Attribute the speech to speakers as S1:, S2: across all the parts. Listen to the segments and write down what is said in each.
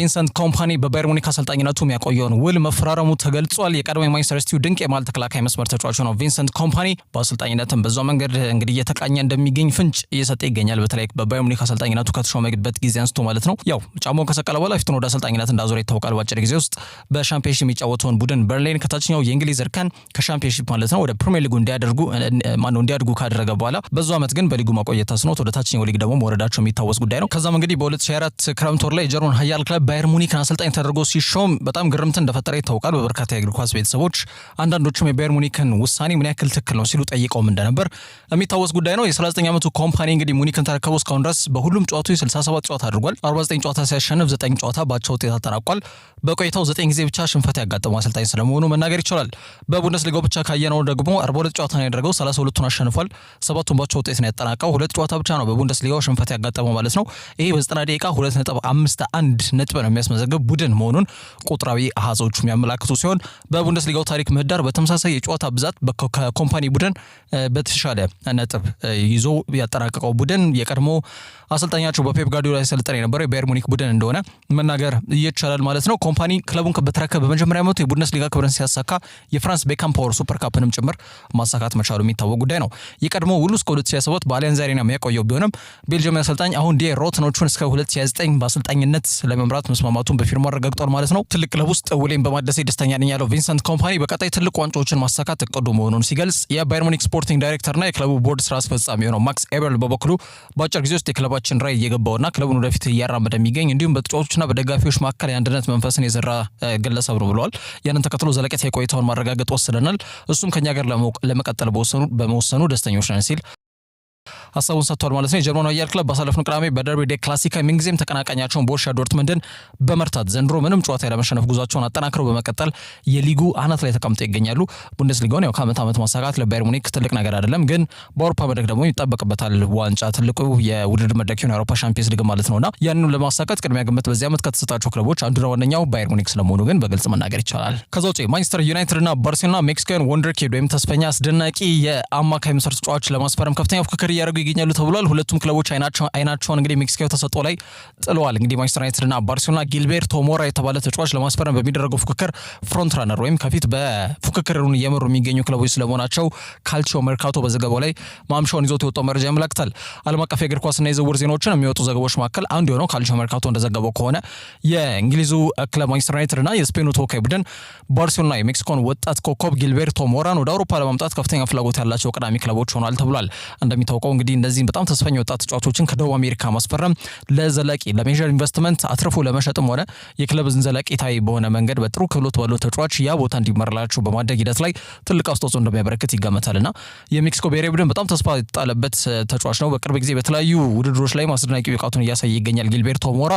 S1: ቪንሰንት ኮምፓኒ በባየር ሙኒክ አሰልጣኝነቱ የሚያቆየውን ውል መፈራረሙ ተገልጿል። የቀድሞ የማንቸስተር ሲቲው ድንቅ የማል ተከላካይ መስመር ተጫዋች ነው ቪንሰንት ኮምፓኒ በአሰልጣኝነትም በዛው መንገድ እንግዲህ እየተቃኘ እንደሚገኝ ፍንጭ እየሰጠ ይገኛል። በተለይ በባየር ሙኒክ አሰልጣኝነቱ ከተሾመበት ጊዜ አንስቶ ማለት ነው። ያው ጫማውን ከሰቀለ በኋላ ፊቱን ወደ አሰልጣኝነት እንዳዞረ ይታወቃል። በአጭር ጊዜ ውስጥ በሻምፒዮንሺፕ የሚጫወተውን ቡድን በርሊን ከታችኛው የእንግሊዝ እርከን ከሻምፒዮንሺፕ ማለት ነው ወደ ፕሪሚየር ሊጉ እንዲያድጉ ካደረገ በኋላ በዛው ዓመት ግን በሊጉ ማቆየት ተስኖት ወደ ታችኛው ሊግ ደግሞ መውረዳቸው የሚታወስ ጉዳይ ነው። ከዛም እንግዲህ በ2024 ክረምት ወር ላይ የጀርመን ኃያል ክለብ ባየር ሙኒክ አሰልጣኝ ተደርጎ ሲሾም በጣም ግርምት እንደፈጠረ ይታወቃል። በበርካታ የእግር ኳስ ቤተሰቦች አንዳንዶችም የባየር ሙኒክን ውሳኔ ምን ያክል ትክክል ነው ሲሉ ጠይቀውም እንደነበር የሚታወስ ጉዳይ ነው። የ39 ዓመቱ ኮምፓኒ እንግዲህ ሙኒክን ተረከበው እስካሁን ድረስ በሁሉም ጨዋታዎች 67 ጨዋታ አድርጓል። 49 ጨዋታ ሲያሸንፍ 9 ጨዋታ ባቻ ውጤት አጠናቋል። በቆይታው 9 ጊዜ ብቻ ሽንፈት ያጋጠመው አሰልጣኝ ስለመሆኑ መናገር ይቻላል። በቡንደስሊጋው ብቻ ካየነው ደግሞ 42 ጨዋታ ነው ያደረገው፣ 32ቱን አሸንፏል፣ 7ቱን ባቻ ውጤት ነው ያጠናቀው። 2 ጨዋታ ብቻ ነው በቡንደስሊጋው ሽንፈት ያጋጠመው ማለት ነው። ይሄ በ90 ደቂቃ 2.51 ነጥብ ነው የሚያስመዘግብ ቡድን መሆኑን ቁጥራዊ አሃዞቹ የሚያመላክቱ ሲሆን በቡንደስሊጋው ታሪክ ምህዳር በተመሳሳይ የጨዋታ ብዛት ከኮምፓኒ ቡድን በተሻለ ነጥብ ይዞ ያጠናቀቀው ቡድን የቀድሞ አሰልጣኛቸው በፔፕ ጋርዲዮላ ያሰልጠነ የነበረው የባየር ሙኒክ ቡድን እንደሆነ መናገር ይቻላል ማለት ነው። ኮምፓኒ ክለቡን በተረከበ በመጀመሪያ ዓመቱ የቡንደስሊጋ ክብርን ሲያሳካ የፍራንስ ቤካም ፓወር ሱፐር ካፕንም ጭምር ማሳካት መቻሉ የሚታወቅ ጉዳይ ነው። የቀድሞ ውሉ እስከ 2027 በአሊያንዝ አሬና የሚያቆየው ቢሆንም ቤልጅየም አሰልጣኝ አሁን ዲ ሮትኖቹን እስከ 2029 በአሰልጣኝነት ለመምራት መስማማቱን በፊርማ አረጋግጧል ማለት ነው። ትልቅ ክለብ ውስጥ ውሌን በማደሴ ደስተኛ ነኝ ያለው ቪንሰንት ኮምፓኒ በቀጣይ ትልቅ ዋንጫዎችን ማሳካት እቅዱ መሆኑን ሲገልጽ የባየር ሙኒክ ስፖርቲንግ ዳይሬክተርና የክለቡ ቦርድ ስራ አስፈጻሚ የሆነው ማክስ ኤበርል በበኩሉ በአጭር ጊዜ ውስጥ የክለባችን ራዕይ እየገባውና ክለቡን ወደፊት እያራመደ የሚገኝ እንዲሁም በተጫዋቾችና በደጋፊዎች መካከል የአንድነት መንፈስን የዘራ ግለሰብ ነው ብለዋል። ያንን ተከትሎ ዘለቄታ የቆይታውን ማረጋገጥ ወስደናል። እሱም ከኛ ጋር ለመቀጠል በመወሰኑ ደስተኞች ነን ሲል ሀሳቡን ሰጥቷል ማለት ነው። የጀርመኑ ኃያል ክለብ ባሳለፍነው ቅዳሜ በደርቢ ዴ ክላሲካ ምንጊዜም ተቀናቃኛቸውን ቦሩሲያ ዶርትመንድን በመርታት ዘንድሮ ምንም ጨዋታ ያለመሸነፍ ጉዟቸውን አጠናክረው በመቀጠል የሊጉ አናት ላይ ተቀምጠው ይገኛሉ። ቡንደስሊጋውን ያው ከዓመት ዓመት ማሳካት ለባየር ሙኒክ ትልቅ ነገር አይደለም፣ ግን በአውሮፓ መድረክ ደግሞ ይጠበቅበታል ዋንጫ፣ ትልቁ የውድድር መድረክ የሆነ የአውሮፓ ሻምፒዮንስ ሊግ ማለት ነውና ያንኑ ለማሳካት ቅድሚያ ግምት በዚህ ዓመት ከተሰጣቸው ክለቦች አንዱና ዋነኛው ባየር ሙኒክ ስለመሆኑ ግን በግልጽ መናገር ይቻላል። ከዛ ውጪ ማንቸስተር ዩናይትድ እና ባርሴሎና ሜክሲካን ወንደርኪድ ወይም ተስፈኛ አስደናቂ የአማካይ መስመር ተጫዋች ለማስፈረም ከፍተኛ ፉክክር እያደረጉ ይገኛሉ ተብሏል። ሁለቱም ክለቦች አይናቸውን እንግዲህ ሜክሲኮ ተሰጥቶ ላይ ጥለዋል። እንግዲህ ማንቸስተር ዩናይትድ እና ባርሴሎና ጊልቤርቶ ሞራ የተባለ ተጫዋች ለማስፈረም በሚደረገው ፉክክር ፍሮንት ራነር ወይም ከፊት በፉክክሩን እየመሩ የሚገኙ ክለቦች ስለመሆናቸው ካልቺዮ ሜርካቶ በዘገባው ላይ ማምሻውን ይዞት የወጣው መረጃ ያመለክታል። ዓለም አቀፍ የእግር ኳስና የዝውውር ዜናዎችን የሚወጡ ዘገባዎች መካከል አንዱ የሆነው ካልቺዮ ሜርካቶ እንደዘገበው ከሆነ የእንግሊዙ ክለብ ማንቸስተር ዩናይትድ እና የስፔኑ ተወካይ ቡድን ባርሴሎና የሜክሲኮን ወጣት ኮከብ ጊልቤርቶ ሞራን ወደ አውሮፓ ለማምጣት ከፍተኛ ፍላጎት ያላቸው ቀዳሚ ክለቦች ሆኗል ተብሏል። እንደሚታወቀው እንግዲህ እንደዚህ በጣም ተስፈኛ ወጣት ተጫዋቾችን ከደቡብ አሜሪካ ማስፈረም ለዘላቂ ለሜጀር ኢንቨስትመንት አትርፎ ለመሸጥም ሆነ የክለብን ዘለቂታዊ በሆነ መንገድ በጥሩ ክህሎት ባለው ተጫዋች ያ ቦታ እንዲመራላቸው በማድረግ ሂደት ላይ ትልቅ አስተዋጽኦ እንደሚያበረክት ይገመታልና የሜክሲኮ ብሔራዊ ቡድን በጣም ተስፋ የተጣለበት ተጫዋች ነው። በቅርብ ጊዜ በተለያዩ ውድድሮች ላይ አስደናቂ ብቃቱን እያሳየ ይገኛል። ጊልቤርቶ ሞራ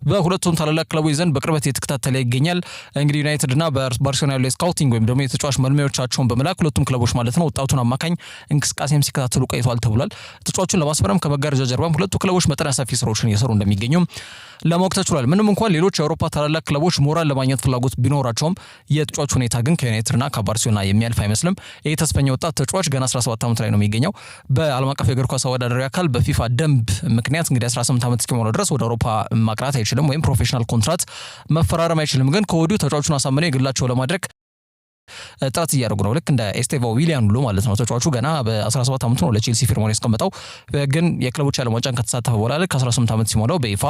S1: በሁለቱም ታላላቅ ክለቦች ዘንድ በቅርበት የተከታተለ ይገኛል። እንግዲህ ዩናይትድ እና ባርሴሎና ያለው ስካውቲንግ ወይም ደግሞ የተጫዋች መልማዮቻቸውን በመላክ ሁለቱም ክለቦች ማለት ነው ወጣቱን አማካኝ እንቅስቃሴም ሲከታተሉ ቆይቷል ተብሏል። ተጫዋቹን ለማስፈረም ከመጋረጃ ጀርባም ሁለቱ ክለቦች መጠነ ሰፊ ስራዎችን እየሰሩ እንደሚገኙ ለማወቅ ተችሏል። ምንም እንኳን ሌሎች የአውሮፓ ታላላቅ ክለቦች ሞራል ለማግኘት ፍላጎት ቢኖራቸውም የተጫዋቹ ሁኔታ ግን ከዩናይትድና ከባርሴሎና የሚያልፍ አይመስልም። ይህ ተስፈኛ ወጣት ተጫዋች ገና 17 ዓመት ላይ ነው የሚገኘው። በዓለም አቀፍ የእግር ኳስ አወዳዳሪ አካል በፊፋ ደንብ ምክንያት እንግዲህ 18 ዓመት እስኪሞላው ድረስ ወደ አውሮፓ ማቅራት አይችልም ወይም ፕሮፌሽናል ኮንትራት መፈራረም አይችልም። ግን ከወዲሁ ተጫዋቹን አሳምነው የግላቸው ለማድረግ ጥረት እያደረጉ ነው። ልክ እንደ ኤስቴቫ ዊሊያን ሁሉ ማለት ነው። ተጫዋቹ ገና በ17 ዓመቱ ነው ለቼልሲ ፊርማውን ያስቀመጠው። ግን የክለቦች ዓለም ዋንጫን ከተሳተፈ በኋላ ልክ 18 ዓመት ሲሞላው በይፋ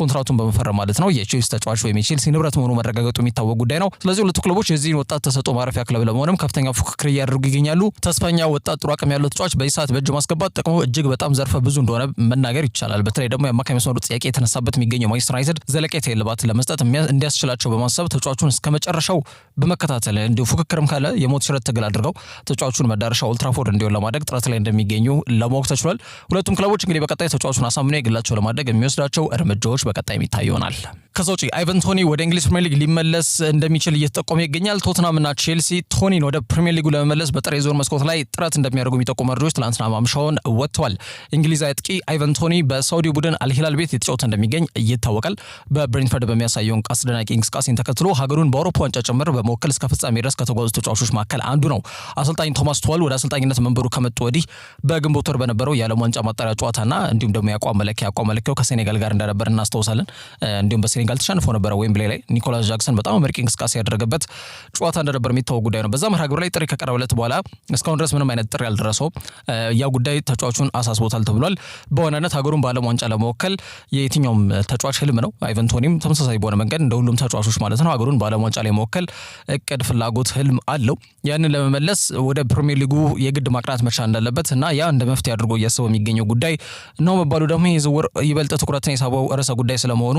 S1: ኮንትራቱን በመፈረም ማለት ነው የቼልሲ ተጫዋች ወይም የቼልሲ ንብረት መሆኑ መረጋገጡ የሚታወቅ ጉዳይ ነው። ስለዚህ ሁለቱ ክለቦች የዚህን ወጣት ተሰጥኦ ማረፊያ ክለብ ለመሆንም ከፍተኛ ፉክክር እያደረጉ ይገኛሉ። ተስፈኛ ወጣት ጥሩ አቅም ያለው ተጫዋች በዚህ ሰዓት በእጅ ማስገባት ጥቅሙ እጅግ በጣም ዘርፈ ብዙ እንደሆነ መናገር ይቻላል። በተለይ ደግሞ የአማካይ መስመሩ ጥያቄ የተነሳበት የሚገኘው ማንቸስተር ዩናይትድ ዘለቄታ የልባት ለመስጠት እንዲያስችላቸው በማሰብ ተጫዋቹን እስከ መጨረሻው በመከታተል እንዲሁ ፉክክርም ካለ የሞት ሽረት ትግል አድርገው ተጫዋቹን መዳረሻ ኦልድ ትራፎርድ እንዲሆን ለማድረግ ጥረት ላይ እንደሚገኙ ለማወቅ ተችሏል። ሁለቱም ክለቦች እንግዲህ በቀጣይ ተጫዋቹን አሳምነው የግላቸው ለማድረግ የሚወስዳቸው እርምጃዎች በቀጣይ የሚታዩ ይሆናል። ከዛ ውጪ አይቨን ቶኒ ወደ እንግሊዝ ፕሪሚየር ሊግ ሊመለስ እንደሚችል እየተጠቆመ ይገኛል። ቶትናምና ቼልሲ ቶኒን ወደ ፕሪሚየር ሊጉ ለመመለስ በጥር የዞር መስኮት ላይ ጥረት እንደሚያደርጉ የሚጠቁሙ መረጃዎች ትናንትና ማምሻውን ወጥተዋል። እንግሊዛዊ አጥቂ አይቨን ቶኒ በሳውዲ ቡድን አልሂላል ቤት የተጫወተ እንደሚገኝ ይታወቃል። በብሬንትፈርድ በሚያሳየው አስደናቂ እንቅስቃሴን ተከትሎ ሀገሩን በአውሮፓ ዋንጫ ጭምር በመወከል እስከ ፍጻሜ ድረስ ከተጓዙ ተጫዋቾች መካከል አንዱ ነው። አሰልጣኝ ቶማስ ቱኸል ወደ አሰልጣኝነት መንበሩ ከመጡ ወዲህ በግንቦት ወር በነበረው የዓለም ዋንጫ ማጣሪያ ጨዋታና እንዲሁም ደግሞ የአቋም መለኪያው ከሴኔጋል ጋር እንደነበር እናስታውሳለን። እንዲሁም በሴኔጋል ቤንጋል ተሸንፈው ነበረ ዌምብሌ ላይ ኒኮላስ ጃክሰን በጣም አመርቂ እንቅስቃሴ ያደረገበት ጨዋታ እንደነበር የሚታወቅ ጉዳይ ነው። በዛ መርሃ ግብር ላይ ጥሪ ከቀረበለት በኋላ እስካሁን ድረስ ምንም አይነት ጥሪ ያልደረሰው ያ ጉዳይ ተጫዋቹን አሳስቦታል ተብሏል። በዋናነት ሀገሩን በዓለም ዋንጫ ለመወከል የየትኛውም ተጫዋች ህልም ነው። አይቨን ቶኒም ተመሳሳይ በሆነ መንገድ እንደ ሁሉም ተጫዋቾች ማለት ነው ሀገሩን በዓለም ዋንጫ ላይ መወከል እቅድ፣ ፍላጎት፣ ህልም አለው። ያንን ለመመለስ ወደ ፕሪሚየር ሊጉ የግድ ማቅናት መቻል እንዳለበት እና ያ እንደ መፍትሄ አድርጎ እያሰበው የሚገኘው ጉዳይ ነው መባሉ ደግሞ የዝውውር ይበልጥ ትኩረትን የሳበው ርዕሰ ጉዳይ ስለመሆኑ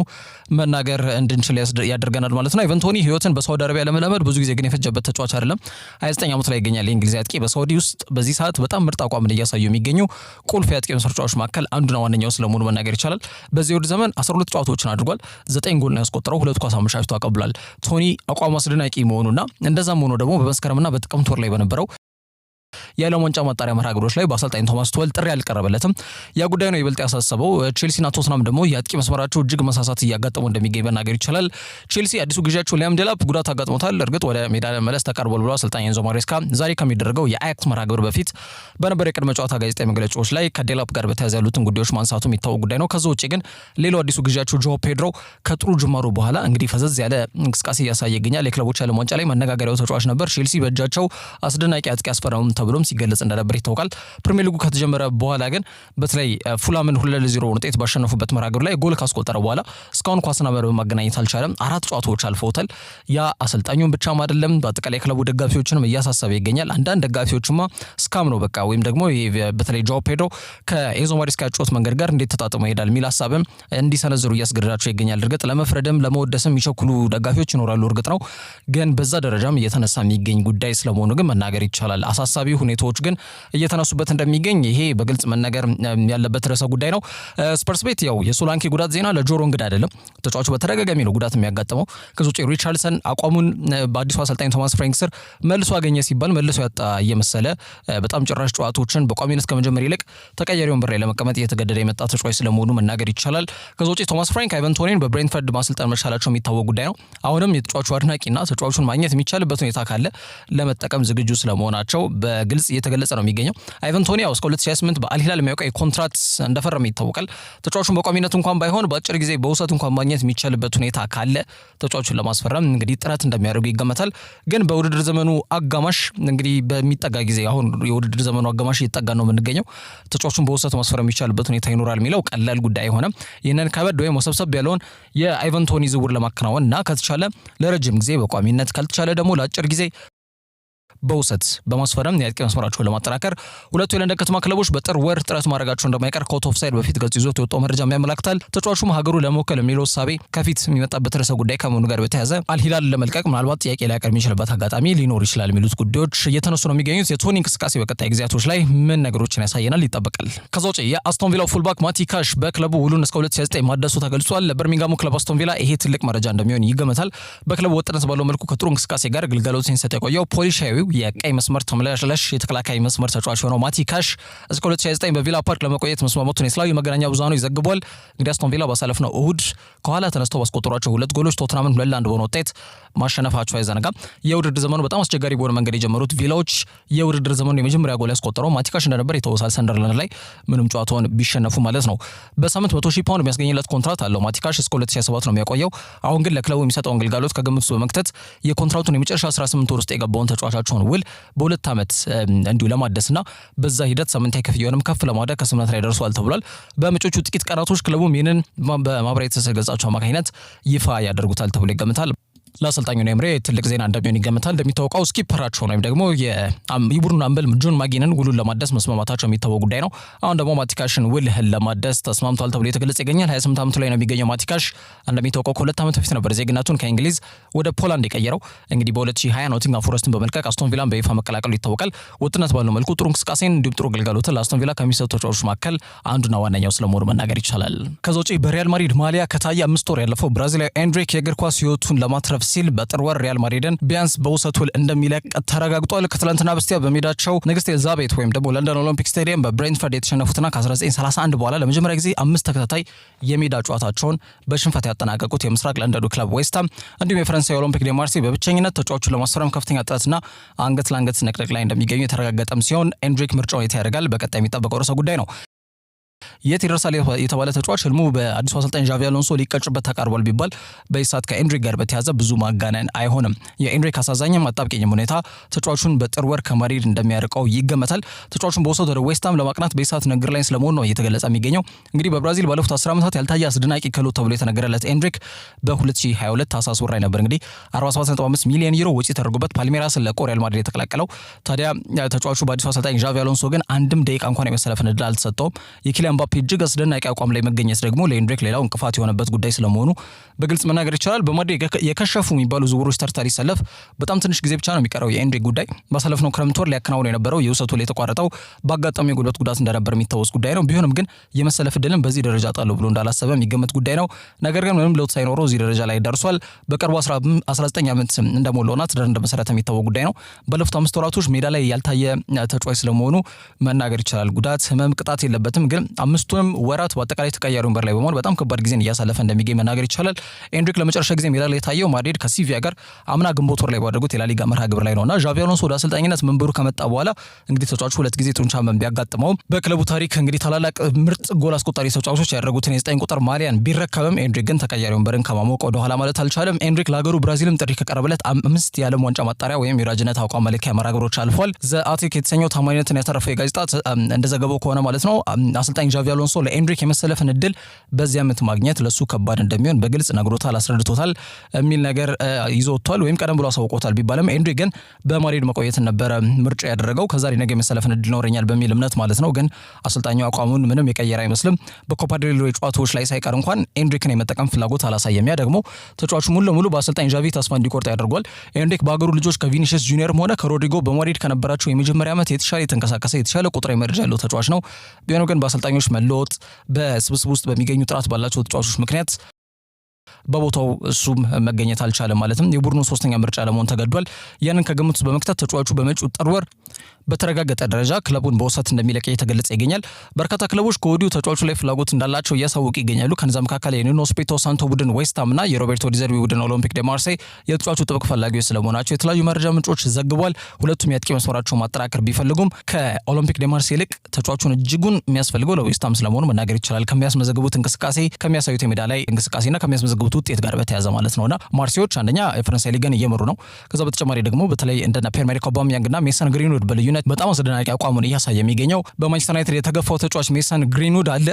S1: መናገር እንድንችል ያደርገናል ማለት ነው። አይቨን ቶኒ ህይወትን በሳውዲ አረቢያ ለመለመድ ብዙ ጊዜ ግን የፈጀበት ተጫዋች አይደለም። 29 ዓመቱ ላይ ይገኛል። የእንግሊዝ አጥቂ በሳውዲ ውስጥ በዚህ ሰዓት በጣም ምርጥ አቋምን እያሳዩ የሚገኙ ቁልፍ የአጥቂ መስመር ተጫዋቾች መካከል አንዱና ዋነኛው ስለመሆኑ መናገር ይቻላል። በዚህ ውድድር ዘመን 12 ጨዋታዎችን አድርጓል። 9 ጎል ነው ያስቆጠረው፣ 2 ኳስ አመቻችቶ አቀብሏል። ቶኒ አቋሙ አስደናቂ መሆኑና እንደዛም ሆኖ ደግሞ በመስከረምና በጥቅምት ወር ላይ በነበረው የዓለም ዋንጫ ማጣሪያ መርሃ ግብሮች ላይ በአሰልጣኝ ቶማስ ቱኸል ጥሪ አልቀረበለትም። ያ ጉዳይ ነው ይበልጥ ያሳሰበው። ቼልሲና ቶትናም ደግሞ የአጥቂ መስመራቸው እጅግ መሳሳት እያጋጠሙ እንደሚገኝ መናገር ይቻላል። ቼልሲ አዲሱ ግዢያቸው ሊያም ዴላፕ ጉዳት አጋጥሞታል። እርግጥ ወደ ሜዳ ለመመለስ ተቃርቧል ብሎ አሰልጣኝ ኤንዞ ማሬስካ ዛሬ ከሚደረገው የአያክስ መርሃ ግብር በፊት በነበረ የቅድመ ጨዋታ ጋዜጣዊ መግለጫዎች ላይ ከዴላፕ ጋር በተያያዘ ያሉትን ጉዳዮች ማንሳቱ የሚታወቅ ጉዳይ ነው። ከዛ ውጭ ግን ሌላው አዲሱ ግዢያቸው ጆ ፔድሮ ከጥሩ ጅማሩ በኋላ እንግዲህ ፈዘዝ ያለ እንቅስቃሴ እያሳየ ይገኛል። የክለቦች ዓለም ዋንጫ ላይ መነጋገሪያው ተጫዋች ነበር። ቼልሲ በእጃቸው አስደናቂ አጥቂ አስፈረሙም ተብሎም ሲገለጽ እንደነበር ይታወቃል። ፕሪሚየር ሊጉ ከተጀመረ በኋላ ግን በተለይ ፉላምን 2-0 ውጤት ባሸነፉበት መርሃ ግብር ላይ ጎል ካስቆጠረ በኋላ እስካሁን ኳስና መረብ ማገናኘት አልቻለም። 4 ጨዋታዎች አልፈውታል። ያ አሰልጣኙን ብቻም አይደለም በአጠቃላይ ክለቡ ደጋፊዎችንም እያሳሰበ ይገኛል። አንዳንድ ደጋፊዎችማ ስካም ነው በቃ ወይም ደግሞ በተለይ ጆ ፔድሮ ከኤንዞ ማሬስካ ያጫወት መንገድ ጋር እንዴት ተጣጥሞ ይሄዳል የሚል ሀሳብም እንዲሰነዝሩ እያስገደዳቸው ይገኛል። እርግጥ ለመፍረድም ለመወደስም የሚቸኩሉ ደጋፊዎች ይኖራሉ፣ እርግጥ ነው። ግን በዛ ደረጃም እየተነሳ የሚገኝ ጉዳይ ስለመሆኑ ግን መናገር ይቻላል። አሳሳቢ ሁኔታዎች ግን እየተነሱበት እንደሚገኝ ይሄ በግልጽ መነገር ያለበት ርዕሰ ጉዳይ ነው። ስፐርስ ቤት ያው የሶላንኬ ጉዳት ዜና ለጆሮ እንግዳ አይደለም። ተጫዋቹ በተደጋጋሚ ነው ጉዳት የሚያጋጥመው። ከዚ ውጭ ሪቻርልሰን አቋሙን በአዲሱ አሰልጣኝ ቶማስ ፍራንክ ስር መልሶ አገኘ ሲባል መልሶ ያጣ እየመሰለ በጣም ጭራሽ ጨዋታዎችን በቋሚነት ከመጀመር ይልቅ ተቀያሪ ወንበር ላይ ለመቀመጥ እየተገደደ የመጣ ተጫዋች ስለመሆኑ መናገር ይቻላል። ከዚ ውጭ ቶማስ ፍራንክ አይቨን ቶኒን በብሬንትፈርድ ማሰልጠን መቻላቸው የሚታወቅ ጉዳይ ነው። አሁንም የተጫዋቹ አድናቂና ተጫዋቹን ማግኘት የሚቻልበት ሁኔታ ካለ ለመጠቀም ዝግጁ ስለመሆናቸው በግልጽ እየተገለጸ ነው የሚገኘው። አይቨን ቶኒ እስከ 2028 በአልሂላል የሚያውቀው የኮንትራት እንደፈረመ ይታወቃል። ተጫዋቹን በቋሚነት እንኳን ባይሆን በአጭር ጊዜ በውሰት እንኳን ማግኘት የሚቻልበት ሁኔታ ካለ ተጫዋቹን ለማስፈረም እንግዲህ ጥረት እንደሚያደርጉ ይገመታል። ግን በውድድር ዘመኑ አጋማሽ እንግዲህ በሚጠጋ ጊዜ አሁን የውድድር ዘመኑ አጋማሽ እየተጠጋ ነው የምንገኘው ተጫዋቹን በውሰት ማስፈረም የሚቻልበት ሁኔታ ይኖራል የሚለው ቀላል ጉዳይ አይሆንም። ይህንን ከበድ ወይም ወሰብሰብ ያለውን የአይቨን ቶኒ ዝውውር ለማከናወን እና ከተቻለ ለረጅም ጊዜ በቋሚነት ካልተቻለ ደግሞ ለአጭር ጊዜ በውሰት በማስፈረም የአጥቂ መስመራቸውን ለማጠናከር ሁለቱ የለንደን ከተማ ክለቦች በጥር ወር ጥረት ማድረጋቸው እንደማይቀር ኮት ኦፍ ሳይድ በፊት ገጽ ይዞት የወጣው መረጃ ያመላክታል። ተጫዋቹም ሀገሩ ለመወከል የሚለው እሳቤ ከፊት የሚመጣበት ርዕሰ ጉዳይ ከመሆኑ ጋር በተያያዘ አልሂላል ለመልቀቅ ምናልባት ጥያቄ ሊያቀርብ የሚችልበት አጋጣሚ ሊኖር ይችላል የሚሉት ጉዳዮች እየተነሱ ነው የሚገኙት። የቶኒ እንቅስቃሴ በቀጣይ ጊዜያቶች ላይ ምን ነገሮችን ያሳየናል ይጠበቃል። ከዛ ውጭ የአስቶን ቪላው ፉልባክ ማቲ ካሽ በክለቡ ውሉን እስከ 2029 ማደሱ ተገልጿል። ለበርሚንጋሙ ክለብ አስቶን ቪላ ይሄ ትልቅ መረጃ እንደሚሆን ይገመታል። በክለቡ ወጥነት ባለው መልኩ ከጥሩ እንቅስቃሴ ጋር ግልጋሎትን ሲሰጥ የቆየው ፖሊሻዊው የቀይ መስመር ተመላላሽ የተከላካይ መስመር ተጫዋች ሆኖ ማቲ ካሽ እስከ 2029 በቪላ ፓርክ ለመቆየት መስማማቱን የተለያዩ መገናኛ ብዙሃኖች ይዘግቧል። እንግዲህ አስቶን ቪላ ባሳለፍነው እሁድ ከኋላ ተነስተው ባስቆጠሯቸው 2 ጎሎች ቶትናምን 2-1 በሆነ ውጤት ማሸነፋቸው አይዘነጋም። የውድድር ዘመኑ በጣም አስቸጋሪ በሆነ መንገድ የጀመሩት ቪላዎች የውድድር ዘመኑ የመጀመሪያ ጎል ያስቆጠረው ማቲ ካሽ እንደነበር ይተወሳል። ሰንደርላንድ ላይ ምንም ጨዋታውን ቢሸነፉ ማለት ነው። በሳምንት 100,000 ፓውንድ የሚያስገኝለት ኮንትራት አለው ማቲ ካሽ እስከ 2027 ነው የሚያቆየው። አሁን ግን ለክለቡ የሚሰጠውን ግልጋሎት ከግምት ውስጥ በመክተት የኮንትራቱን የመጨረሻ 18 ወር ውስጥ የገባውን ተጫዋቻቸውን ውል በ2 ዓመት እንዲሁ ለማደስና በዛ ሂደት ሳምንታዊ ክፍያውንም ከፍ ለማድረግ ከስምምነት ላይ ደርሷል ተብሏል። በመጪዎቹ ጥቂት ቀናቶች ክለቡም ይህንን በማህበራዊ ትስስር ገጻቸው አማካኝነት ይፋ ያደርጉታል ተብሎ ይገምታል። ለአሰልጣኙ ኤምሬ ትልቅ ዜና እንደሚሆን ይገምታል። እንደሚታወቀው ስኪፐራቸው ወይም ደግሞ የቡድኑ አምበል ጆን ማጊንን ውሉን ለማደስ መስማማታቸው የሚታወቅ ጉዳይ ነው። አሁን ደግሞ ማቲ ካሽን ውል ለማደስ ተስማምቷል ተብሎ የተገለጸ ይገኛል። 28 ዓመቱ ላይ ነው የሚገኘው ማቲ ካሽ። እንደሚታወቀው ከ2 ዓመት በፊት ነበር ዜግነቱን ከእንግሊዝ ወደ ፖላንድ የቀየረው። እንግዲህ በ2020 ኖቲንግሃም ፎረስትን በመልቀቅ አስቶን ቪላን በይፋ መቀላቀሉ ይታወቃል። ወጥነት ባለው መልኩ ጥሩ እንቅስቃሴን እንዲሁም ጥሩ ግልጋሎትን ለአስቶን ቪላ ከሚሰጡ ተጫዋቾች መካከል አንዱና ዋነኛው ስለመሆኑ መናገር ይቻላል። ከዛ ውጪ በሪያል ማድሪድ ማሊያ ከታየ 5 ወር ያለፈው ብራዚላዊ ኤንድሪክ የእግር ኳስ ህይወቱን ለማትረፍ ሲል በጥር ወር ሪያል ማድሪድን ቢያንስ በውሰት ውል እንደሚለቅ ተረጋግጧል። ከትላንትና በስቲያ በሜዳቸው ንግስት ኤልዛቤት ወይም ደግሞ ለንደን ኦሎምፒክ ስታዲየም በብሬንትፈርድ የተሸነፉትና ከ1931 በኋላ ለመጀመሪያ ጊዜ 5 ተከታታይ የሜዳ ጨዋታቸውን በሽንፈት ያጠናቀቁት የምስራቅ ለንደኑ ክለብ ዌስትሃም እንዲሁም የፈረንሳይ ኦሎምፒክ ዴ ማርሴይ በብቸኝነት ተጫዋቹን ለማስፈረም ከፍተኛ ጥረትና አንገት ለአንገት ንቅንቅ ላይ እንደሚገኙ የተረጋገጠም ሲሆን ኤንድሪክ ምርጫውን የት ያደርጋል በቀጣይ የሚጠበቀው ርዕሰ ጉዳይ ነው። የት ይደርሳል የተባለ ተጫዋች ህልሙ በአዲሱ አሰልጣኝ ዣቪ አሎንሶ ሊቀጭበት ተቃርቧል ቢባል በኢሳት ከኤንድሪክ ጋር በተያዘ ብዙ ማጋነን አይሆንም። የኤንድሪክ አሳዛኝም አጣብቂኝም ሁኔታ ተጫዋቹን በጥር ወር ከማድሪድ እንደሚያርቀው ይገመታል። ተጫዋቹን በውሰት ወደ ዌስትሃም ለማቅናት በኢሳት ንግግር ላይ ስለመሆኑ ነው እየተገለጸ የሚገኘው። እንግዲህ በብራዚል ባለፉት 10 ዓመታት ያልታየ አስደናቂ ክህሎት ተብሎ የተነገረለት ኤንድሪክ በ2022 ታህሳስ ወር ላይ ነበር እንግዲህ 47.5 ሚሊዮን ዩሮ ወጪ ተደርጎበት ፓልሜራስን ለቆ ሪያል ማድሪድ የተቀላቀለው። ታዲያ ተጫዋቹ በአዲሱ አሰልጣኝ ዣቪ አሎንሶ ግን አንድም ደቂቃ እንኳን የመሰለፍን ዕድል አልተሰጠውም። የኪሊያን ምባፔ እጅግ አስደናቂ አቋም ላይ መገኘት ደግሞ ለኤንድሪክ ሌላው እንቅፋት የሆነበት ጉዳይ ስለመሆኑ በግልጽ መናገር ይቻላል። በማድሪድ የከሸፉ የሚባሉ ዝውውሮች ተርታ ሊሰለፍ በጣም ትንሽ ጊዜ ብቻ ነው የሚቀረው። የኤንድሪክ ጉዳይ ባሳለፍነው ክረምት ወር ሊያከናውኑ የነበረው የውሰቱ ላይ የተቋረጠው በአጋጣሚ የጉልበት ጉዳት እንደነበር የሚታወስ ጉዳይ ነው። ቢሆንም ግን የመሰለፍ ዕድልን በዚህ ደረጃ ጣለው ብሎ እንዳላሰበ የሚገመት ጉዳይ ነው። ነገር ግን ምንም ለውጥ ሳይኖረው እዚህ ደረጃ ላይ ደርሷል። በቅርቡ 19 ዓመት እንደሞላውና ትዳር እንደመሰረተ የሚታወቅ ጉዳይ ነው። ባለፉት 5 ወራቶች ሜዳ ላይ ያልታየ ተጫዋች ስለመሆኑ መናገር ይቻላል። ጉዳት፣ ህመም፣ ቅጣት የለበትም። ግን 5ቱንም ወራት በአጠቃላይ ተቀያሪ ወንበር ላይ በመሆን በጣም ከባድ ጊዜን እያሳለፈ እንደሚገኝ መናገር ይቻላል። ኤንድሪክ ለመጨረሻ ጊዜ ሜዳ ላይ የታየው ማድሪድ ከሲቪያ ጋር አምና ግንቦት ወር ላይ ባደረጉት የላሊጋ መርሃ ግብር ላይ ነውና ዣቪ አሎንሶ ወደ አሰልጣኝነት መንበሩ ከመጣ በኋላ እንግዲህ ተጫዋቹ 2 ጊዜ ጡንቻ ህመም ቢያጋጥመውም በክለቡ ታሪክ እንግዲህ ታላላቅ ምርጥ ጎል አስቆጣሪ ተጫዋቾች ያደረጉትን የ9 ቁጥር ማሊያን ቢረከብም ኤንድሪክ ግን ተቀያሪ ወንበርን ከማሞቅ ወደ ኋላ ማለት አልቻለም። ኤንድሪክ ለሀገሩ ብራዚልም ጥሪ ከቀረበለት 5 የዓለም ዋንጫ ማጣሪያ ወይም የወዳጅነት አቋም መለኪያ መርሃ ግብሮች አልፏል። ዘ አትሌቲክ የተሰኘው ታማኝነትን ያተረፈው የጋዜጣ እንደዘገበው ከሆነ ማለት ነው አሰልጣኝ ዣቪ አሎንሶ ለኤንድሪክ የመሰለፍን ዕድል በዚህ ዓመት ማግኘት ለሱ ከባድ እንደሚሆን በግልጽ ነግሮታል፣ አስረድቶታል የሚል ነገር ይዞ ወጥቷል ወይም ቀደም ብሎ አሳውቆታል ቢባልም ኤንድሪክ ግን በማድሪድ መቆየትን ነበረ ምርጫ ያደረገው ከዛሬ ነገ የመሰለፍን ዕድል ይኖረኛል በሚል እምነት ማለት ነው። ግን አሰልጣኙ አቋሙን ምንም የቀየረ አይመስልም። በኮፓ ዴል ሬይ ጨዋታዎች ላይ ሳይቀር እንኳን ኤንድሪክን የመጠቀም ፍላጎት አላሳየም። ያ ደግሞ ተጫዋቹ ሙሉ ለሙሉ በአሰልጣኝ ዣቪ ተስፋ እንዲቆርጥ ያደርጓል። ኤንድሪክ በአገሩ ልጆች ከቪኒሲየስ ጁኒየርም ሆነ ከሮድሪጎ በማድሪድ ከነበራቸው የመጀመሪያ ዓመት የተሻለ የተንቀሳቀሰ የተሻለ ቁጥራዊ መረጃ ያለው ተጫዋች ነው። ቢሆንም ግን በአሰልጣኞች መለወጥ በስብስብ ውስጥ በሚገኙ ጥራት ባላቸው ተጫዋቾች ምክንያት በቦታው እሱም መገኘት አልቻለም። ማለትም የቡድኑ 3ኛ ምርጫ ለመሆን ተገዷል። ያንን ከግምት ውስጥ በመክተት ተጫዋቹ በመጪው ጥር ወር በተረጋገጠ ደረጃ ክለቡን በውሰት እንደሚለቅ እየተገለጸ ይገኛል። በርካታ ክለቦች ከወዲሁ ተጫዋቹ ላይ ፍላጎት እንዳላቸው እያሳወቁ ይገኛሉ። ከነዛ መካከል የኑኖ ስፒሪቶ ሳንቶ ቡድን ዌስትሃም እና የሮቤርቶ ዲዘርቢ ቡድን ኦሎምፒክ ደ ማርሴይ የተጫዋቹ ጥብቅ ፈላጊዎች ስለመሆናቸው የተለያዩ መረጃ ምንጮች ዘግቧል። ሁለቱም የአጥቂ መስመራቸው ማጠናከር ቢፈልጉም ከኦሎምፒክ ደ ማርሴይ ይልቅ ተጫዋቹን እጅጉን የሚያስፈልገው ለዌስትሃም ስለመሆኑ መናገር ይቻላል። ከሚያስመዘግቡት እንቅስቃሴ ከሚያሳዩት የሜዳ ላይ እንቅስቃሴና ከሚያስመዘግቡት ውጤት ጋር በተያያዘ ማለት ነውና ማርሴዮች አንደኛ የፈረንሳይ ሊግን እየመሩ ነው። ከዛ በተጨማሪ ደግሞ በተለይ እንደና ፒየር-ኤመሪክ አውባሜያንግና ሜሰን ግሪንውድ በልዩነት በጣም አስደናቂ አቋሙን እያሳየ የሚገኘው በማንቸስተር ዩናይትድ የተገፋው ተጫዋች ሜሰን ግሪንውድ አለ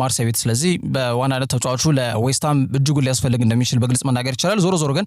S1: ማርሴይ ቤት። ስለዚህ በዋናነት ተጫዋቹ ለዌስትሃም እጅጉን ሊያስፈልግ እንደሚችል በግልጽ መናገር ይቻላል። ዞሮ ዞሮ ግን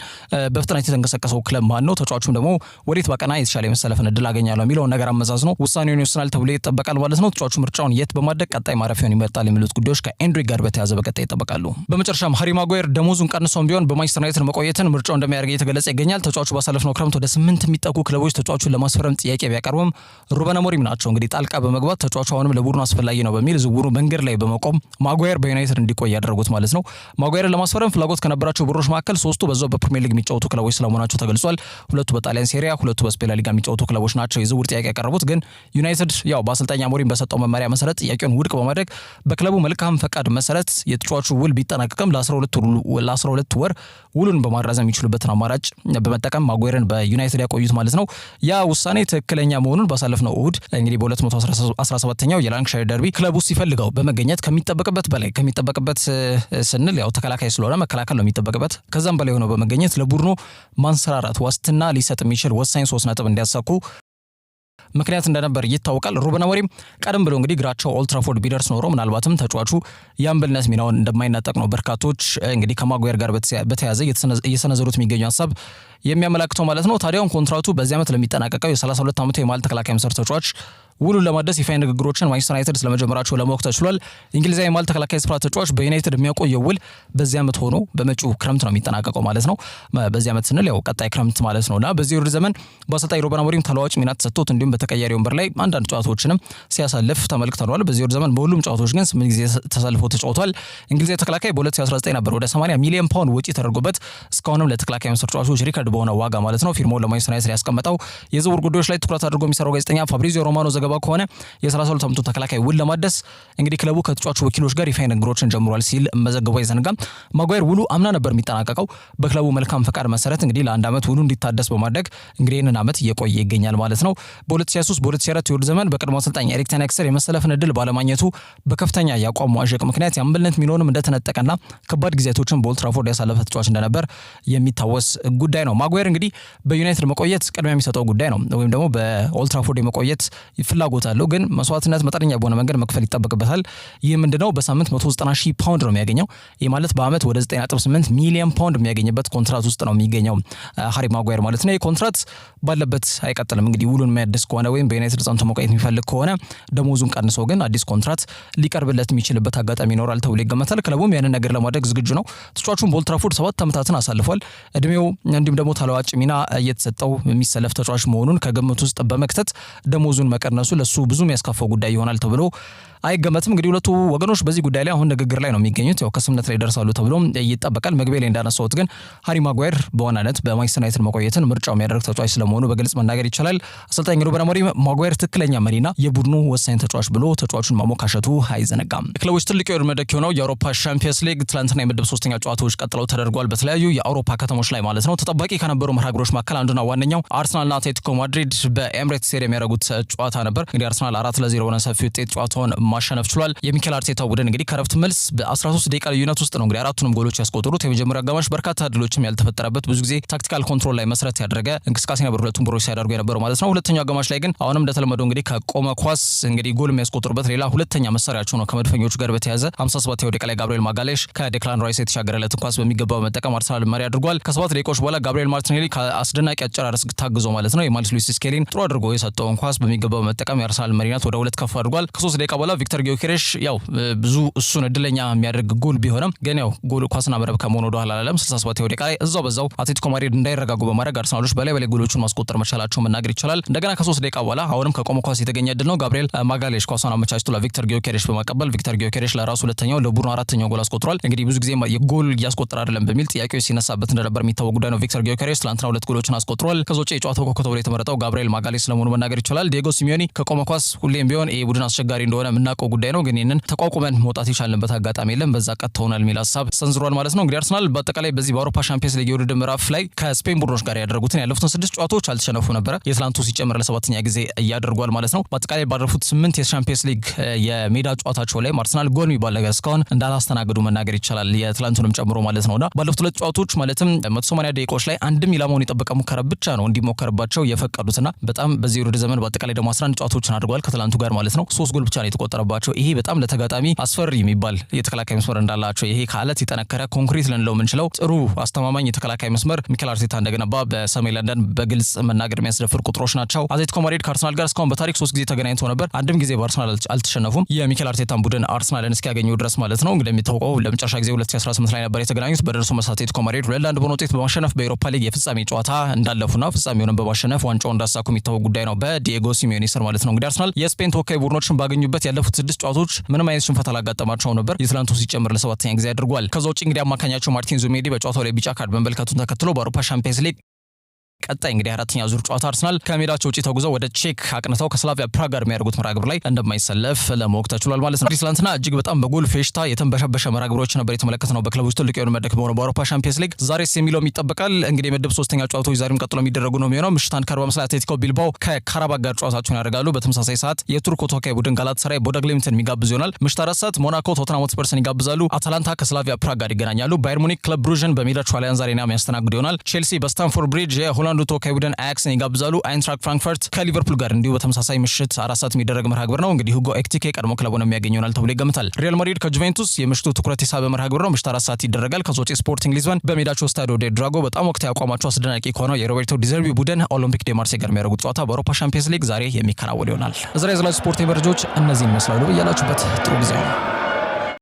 S1: በፍጥነት የተንቀሳቀሰው ክለብ ማን ነው? ተጫዋቹም ደግሞ ወዴት ባቀና የተሻለ የመሰለፍን ዕድል አገኛለሁ የሚለውን ነገር አመዛዝኖ ውሳኔውን ይወስናል ተብሎ ይጠበቃል ማለት ነው። ተጫዋቹ ምርጫውን የት በማድረግ ቀጣይ ማረፊያውን ይመርጣል የሚሉት ጉዳዮች ከኤንድሪክ ጋር በተያያዘ በቀጣይ ይጠበቃሉ። በመጨረሻም ሃሪ ማጓየር ደሞዙን ቀንሶም ቢሆን በማንቸስተር ዩናይትድ መቆየትን ምርጫው እንደሚያደርግ እየተገለጸ ይገኛል። ተጫዋቹ ባሳለፍነው ክረምት ወደ 8 የሚጠጉ ክለቦች ተጫዋቹን ለማስፈረም ጥያቄ ቢያቀርቡም ሩበን አሞሪም ናቸው እንግዲህ ጣልቃ በመግባት ተጫዋቹ አሁንም ለቡድኑ አስፈላጊ ነው በሚል ዝውውሩ መንገድ ላይ በመቆም ማጓየር በዩናይትድ እንዲቆይ ያደረጉት ማለት ነው። ማጓየርን ለማስፈረም ፍላጎት ከነበራቸው ቡድኖች መካከል 3ቱ በዛው በፕሪሚየር ሊግ የሚጫወቱ ክለቦች ስለመሆናቸው ተገልጿል። 2ቱ በጣሊያን ሴሪያ፣ 2ቱ በስፔን ሊጋ የሚጫወቱ ክለቦች ናቸው የዝውውር ጥያቄ ያቀረቡት። ግን ዩናይትድ ያው በአሰልጣኝ አሞሪም በሰጠው መመሪያ መሰረት ጥያቄውን ውድቅ በማድረግ በክለቡ መልካም ፈቃድ መሰረት የተጫዋቹ ውል ቢጠናቀቅም ለ12 ወር ውሉን በማራዘም የሚችሉበትን አማራጭ በመጠቀም ማጓየርን በዩናይትድ ያቆዩት ማለት ነው። ያ ውሳኔ ትክክለኛ መሆኑን ባሳለፍነው እሁድ እንግዲህ በ217ኛው የላንካሻየር ደርቢ ክለቡ ሲፈልገው በመገኘት ከሚጠበቅበት ስንል ያው ተከላካይ ስለሆነ መከላከል ነው የሚጠበቅበት። ከዛም በላይ ሆኖ በመገኘት ለቡድኑ ማንሰራራት ዋስትና ሊሰጥ የሚችል ወሳኝ 3 ነጥብ እንዲያሳኩ ምክንያት እንደነበር ይታወቃል። ሩበን አሞሪም ቀደም ብሎ እንግዲህ እግራቸው ኦልድ ትራፎርድ ቢደርስ ኖሮ ምናልባትም ተጫዋቹ የአምበልነት ሚናውን እንደማይናጠቅ ነው በርካቶች እንግዲህ ከማጓየር ጋር በተያያዘ እየሰነዘሩት የሚገኙ ሀሳብ የሚያመላክተው ማለት ነው። ታዲያውን ኮንትራቱ በዚህ ዓመት ለሚጠናቀቀው የ32 ዓመቱ የመሃል ተከላካይ መሰረት ተጫዋች ውሉን ለማደስ ይፋ ንግግሮችን ማንቸስተር ዩናይትድ ስለመጀመራቸው ለማወቅ ተችሏል። እንግሊዛዊ የመሃል ተከላካይ ስፍራ ተጫዋች በዩናይትድ የሚያቆየው ውል በዚህ ዓመት ሆኖ በመጪው ክረምት ነው የሚጠናቀቀው ማለት ነው። በዚህ ዓመት ስንል ያው ቀጣይ ክረምት ማለት ነውና በዚህ ውድድር ዘመን በአሰልጣኝ ሩበን አሞሪም ተለዋጭ ሚና ተሰጥቶት እንዲሁም በተቀያሪ ወንበር ላይ አንዳንድ ጨዋታዎችንም ሲያሳልፍ ተመልክተናል። በዚህ ውድድር ዘመን በሁሉም ጨዋታዎች ግን 8 ጊዜ ተሰልፎ ተጫውቷል። እንግሊዛዊ ተከላካይ በ2019 ነበር ወደ 80 ሚሊዮን ፓውንድ ወጪ ተደርጎበት እስካሁንም ለተከላካይ መሰረት ተጫዋቾች ሪከርድ በሆነ ዋጋ ማለት ነው ፊርማውን ለማንቸስተር ዩናይትድ ያስቀመጠው። የዝውውር ጉዳዮች ላይ ትኩረት አድርጎ የሚሰራው ጋዜጠኛ ፋብሪዚዮ ሮማኖ ዘገባ እንደሚገባ ከሆነ የ32 ዓመቱ ተከላካይ ውል ለማደስ እንግዲህ ክለቡ ከተጫዋቹ ወኪሎች ጋር ይፋ ንግግሮችን ጀምሯል ሲል መዘገቡ አይዘነጋም። ማጓየር ውሉ አምና ነበር የሚጠናቀቀው። በክለቡ መልካም ፈቃድ መሰረት እንግዲህ ለአንድ ዓመት ውሉ እንዲታደስ በማድረግ እንግዲህ ይህንን ዓመት እየቆየ ይገኛል ማለት ነው። በ2023 በ2024 የውድድር ዘመን በቀድሞ አሰልጣኝ ኤሪክ ተን ሃግ ስር የመሰለፍን እድል ባለማግኘቱ በከፍተኛ የአቋም መዋዠቅ ምክንያት የአምበልነት ሚናውንም እንደተነጠቀና ከባድ ጊዜያቶችን በኦልድ ትራፎርድ ያሳለፈ ተጫዋች እንደነበር የሚታወስ ጉዳይ ነው። ማጓየር እንግዲህ በዩናይትድ መቆየት ቅድሚያ የሚሰጠው ጉዳይ ነው፣ ወይም ደግሞ በኦልድ ትራፎርድ የመቆየት ፍላጎት አለው። ግን መስዋዕትነት መጠነኛ በሆነ መንገድ መክፈል ይጠበቅበታል። ይህ ምንድነው? በሳምንት 190,000 ፓውንድ ነው የሚያገኘው። ይህ ማለት በአመት ወደ 9.8 ሚሊዮን ፓውንድ የሚያገኝበት ኮንትራት ውስጥ ነው የሚገኘው ሃሪ ማጓየር ማለት ነው። ይህ ኮንትራት ባለበት አይቀጥልም። እንግዲህ ውሉን የሚያድስ ከሆነ ወይም በዩናይትድ ጸንቶ መቆየት የሚፈልግ ከሆነ ደሞዙን ቀንሶ ግን አዲስ ኮንትራት ሊቀርብለት የሚችልበት አጋጣሚ ይኖራል ተብሎ ይገመታል። ክለቡም ያንን ነገር ለማድረግ ዝግጁ ነው። ተጫዋቹን በኦልድ ትራፎርድ 7 ዓመታትን አሳልፏል። እድሜው እንዲሁም ደግሞ ተለዋጭ ሚና እየተሰጠው የሚሰለፍ ተጫዋች መሆኑን ከግምት ውስጥ በመክተት ደሞዙን መቀነሱ ለሱ ብዙ የሚያስከፋው ጉዳይ ይሆናል ተብሎ አይገመትም። እንግዲህ ሁለቱ ወገኖች በዚህ ጉዳይ ላይ አሁን ንግግር ላይ ነው የሚገኙት። ያው ከስምምነት ላይ ደርሳሉ ተብሎ ይጠበቃል። መግቢያ ላይ እንዳነሳሁት ግን ሃሪ ማጓየር በዋናነት በማንቸስተር ዩናይትድ መቆየትን ምርጫው የሚያደርግ ተጫዋች ስለመሆኑ በግልጽ መናገር ይቻላል። አሰልጣኝ ሩበን አሞሪም ማጓየር ትክክለኛ መሪና የቡድኑ ወሳኝ ተጫዋች ብሎ ተጫዋቹን ማሞካሸቱ አይዘነጋም። ክለቦች ትልቅ የውድድር መድረክ የሆነው የአውሮፓ ሻምፒየንስ ሊግ ትላንትና የምድብ 3ኛ ጨዋታዎች ቀጥለው ተደርጓል በተለያዩ የአውሮፓ ከተሞች ላይ ማለት ነው። ተጠባቂ ከነበሩ መርሃ ግብሮች መካከል አንዱና ዋነኛው አርሰናልና አትሌቲኮ ማድሪድ በኤምሬትስ ስቴዲየም ያደረጉት ጨዋታ ነበር። እንግዲህ አርሰናል 4-0 በሆነ ሰፊ ውጤት ጨዋታውን ማሸነፍ ችሏል። የሚኬል አርቴታ ቡድን እንግዲህ ከረፍት መልስ በ13 ደቂቃ ልዩነት ውስጥ ነው እንግዲህ አራቱንም ጎሎች ያስቆጠሩት። የመጀመሪያው አጋማሽ በርካታ ድሎችም ያልተፈጠረበት ብዙ ጊዜ ታክቲካል ኮንትሮል ላይ መሰረት ያደረገ እንቅስቃሴ ነበር ሁለቱም ቡድኖች ሲያደርጉ የነበረው ማለት ነው። ሁለተኛው አጋማሽ ላይ ግን አሁንም እንደተለመደው እንግዲህ ከቆመ ኳስ እንግዲህ ጎል የሚያስቆጥሩበት ሌላ ሁለተኛ መሳሪያቸው ነው ከመድፈኞቹ ጋር በተያያዘ 57ኛው ደቂቃ ላይ ጋብሪኤል ማጋሌሽ ከዴክላን ራይስ የተሻገረለትን ኳስ በሚገባ በመጠቀም አርሰናል መሪ አድርጓል። ከ7 ደቂቃዎች በኋላ ጋብሪኤል ማርቲኔሊ ከአስደናቂ አጨራረስ ታግዞ ማለት ነው የማልስ ሉዊስ ስኬሊን ጥሩ አድርጎ የሰጠውን ኳስ በሚገባ በመጠቀም የአርሰናል መሪነት ወደ 2 ከፍ አድርጓል። ከ3 ደቂቃ በኋላ ቪክተር ጊዮኬሬሽ ያው ብዙ እሱን እድለኛ የሚያደርግ ጎል ቢሆንም ግን ያው ጎል ኳስና መረብ ከመሆኑ ወደ ኋላ አላለም። 67ኛው ደቂቃ ላይ በዛው አትሌቲኮ ማድሪድ እንዳይረጋጉ በማድረግ አርሰናሎች በላይ ጎሎቹን ማስቆጠር መቻላቸው መናገር ይቻላል። እንደገና ከ3 ደቂቃ በኋላ አሁንም ከቆመ ኳስ የተገኘ እድል ነው። ጋብሪኤል ማጋሌሽ ኳሷን አመቻችቶ ለቪክተር ጊዮኬሬሽ በማቀበል ቪክተር ጊዮኬሬሽ ለራሱ ሁለተኛው ለቡድኑ 4ኛው ጎል አስቆጥሯል። እንግዲህ ብዙ ጊዜ የጎል እያስቆጠረ አይደለም በሚል ጥያቄዎች ሲነሳበት እንደነበር የሚታወቅ ጉዳይ ነው። ቪክተር ጊዮኬሬሽ ትላንትና 2 ጎሎችን አስቆጥሯል። ከዛ ውጪ የጨዋታው ኮከብ ተብሎ የተመረጠው ጋብሪኤል ማጋሌሽ ስለመሆኑ መናገር ይቻላል። ዲየጎ ሲሚዮኒ ከቆመ ኳስ ሁሌም ቢሆን ይሄ ቡድን አስቸጋሪ እንደሆነ የምናውቀው ጉዳይ ነው። ግን ይህንን ተቋቁመን መውጣት የቻልንበት አጋጣሚ የለም፣ በዛ ቀጥተውናል የሚል ሀሳብ ሰንዝሯል ማለት ነው። እንግዲህ አርሰናል በአጠቃላይ በዚህ በአውሮፓ ሻምፒየንስ ሊግ የውድድር ምዕራፍ ላይ ከስፔን ቡድኖች ጋር ያደረጉትን ያለፉትን 6 ጨዋታዎች አልተሸነፉ ነበረ። የትላንቱ ሲጨምር ለ7ኛ ጊዜ እያደርጓል ማለት ነው። በአጠቃላይ ባለፉት 8 የሻምፒየንስ ሊግ የሜዳ ጨዋታቸው ላይ አርሰናል ጎል የሚባል ነገር እስካሁን እንዳላስተናገዱ መናገር ይቻላል፣ የትላንቱንም ጨምሮ ማለት ነውና ባለፉት 2 ጨዋታዎች ማለትም 180 ደቂቃዎች ላይ አንድም ኢላማውን የጠበቀ ሙከራ ብቻ ነው እንዲሞከርባቸው የፈቀዱትና በጣም በዚህ የውድድር ዘመን በአጠቃላይ ደግሞ 11 ጨዋታዎችን አድርገዋል ከትላንቱ ጋር ማለት ነው። 3 ጎል ብቻ ነው የተቆጠረባቸው። ይሄ በጣም ለተጋጣሚ አስፈሪ የሚባል የተከላካይ መስመር እንዳላቸው ይሄ ከአለት የጠነከረ ኮንክሪት ልንለው የምንችለው ጥሩ አስተማማኝ የተከላካይ መስመር ሚኬል አርቴታ እንደገነባ በሰሜን ለንደን በግልጽ መናገር የሚያስደፍር ቁጥሮች ናቸው። አትሌቲኮ ማድሪድ ከአርሰናል ጋር እስካሁን በታሪክ 3 ጊዜ ተገናኝተው ነበር። አንድም ጊዜ በአርሰናል አልተሸነፉም። የሚኬል አርቴታን ቡድን አርሰናልን እስኪያገኙ ድረስ ማለት ነው። እንደሚታወቀው ለመጨረሻ ጊዜ 2018 ላይ ነበር የተገናኙት። በደርሶ መልስ አትሌቲኮ ማድሪድ 2-1 በሆነ ውጤት በማሸነፍ በኤሮፓ ሊግ የፍጻሜ ጨዋታ እንዳለፉና ፍጻሜውንም በማሸነፍ ዋንጫውን እንዳሳኩ የሚታወቅ ጉዳይ ነው በዲየጎ ሲሚዮኒ ስር ማለት ነው። እንግዲህ አርሰናል የስፔን ተወካይ ቡድኖችን ባገኙበት ያለፉት 6 ጨዋታዎች ምንም አይነት ሽንፈት አላጋጠማቸው ነበር። የትላንቱ ሲጨምር ለ7ኛ ጊዜ አድርጓል። ከዛ ውጪ እንግዲህ አማካኛቸው ማርቲን ዙሜዲ በጨዋታው ላይ ቢጫ ካርድ መመልከቱን ተከትሎ በአውሮፓ ሻምፒየንስ ሊግ ቀጣይ እንግዲህ 4ኛ ዙር ጨዋታ አርሰናል ከሜዳቸው ውጪ ተጉዘው ወደ ቼክ አቅንተው ከስላቪያ ፕራግ ጋር የሚያደርጉት መርሃ ግብር ላይ እንደማይሰለፍ ለማወቅ ተችሏል ማለት ነው። ትላንትና እጅግ በጣም በጎል ፌሽታ የተንበሸበሸ መርሃ ግብሮች ነበር የተመለከትነው በክለቦች ትልቅ የሆነ መድረክ በሆነው በአውሮፓ ሻምፒየንስ ሊግ። ዛሬስ የሚለውም ይጠበቃል። እንግዲህ ምድብ 3ኛ ጨዋታዎች ዛሬም ቀጥሎ የሚደረጉ ነው የሚሆነው። ምሽት 1:45 ላይ አትሌቲኮ ቢልባኦ ከካራባግ ጋር ጨዋታቸውን ያደርጋሉ። በተመሳሳይ ሰዓት የቱርክ ተወካይ ቡድን ጋላታሳራይ ቦዶ ግሊምትን የሚጋብዝ ይሆናል። ምሽት 4 ሰዓት ሞናኮ ቶተንሃም ሆትስፐርስን ይጋብዛሉ። አታላንታ ከስላቪያ ፕራግ ጋር ይገናኛሉ። ባየር ሙኒክ ክለብ ብሩዥን በሜዳቸው አሊያንዝ አሬና የሚያስተናግዱ ይሆናል። ቼልሲ በስታንፎርድ ብሪጅ የሆላንዱ ተወካይ ቡድን አያክስን ይጋብዛሉ። አይንትራክት ፍራንክፈርት ከሊቨርፑል ጋር እንዲሁ በተመሳሳይ ምሽት 4 ሰዓት የሚደረግ መርሃ ግብር ነው። እንግዲህ ሁጎ ኤክቲኬ ቀድሞ ክለቡን የሚያገኝ ይሆናል ተብሎ ይገምታል። ሪያል ማድሪድ ከጁቬንቱስ የምሽቱ ትኩረት የሳበ መርሃ ግብር ነው። ምሽት 4 ሰዓት ይደረጋል። ከሶጪ ስፖርቲንግ ሊዝበን በሜዳቸው ስታዲዮ ዴ ድራጎ በጣም ወቅታዊ አቋማቸው አስደናቂ ከሆነው የሮቤርቶ ዲዘርቢ ቡድን ኦሎምፒክ ዴ ማርሴይ ጋር የሚያደርጉት ጨዋታ በአውሮፓ ሻምፒየንስ ሊግ ዛሬ የሚከናወን ይሆናል። ዛሬ ያላችሁ ስፖርታዊ መረጃዎች እነዚህን ይመስላሉ። ያላችሁበት ጥሩ ጊዜ ነው።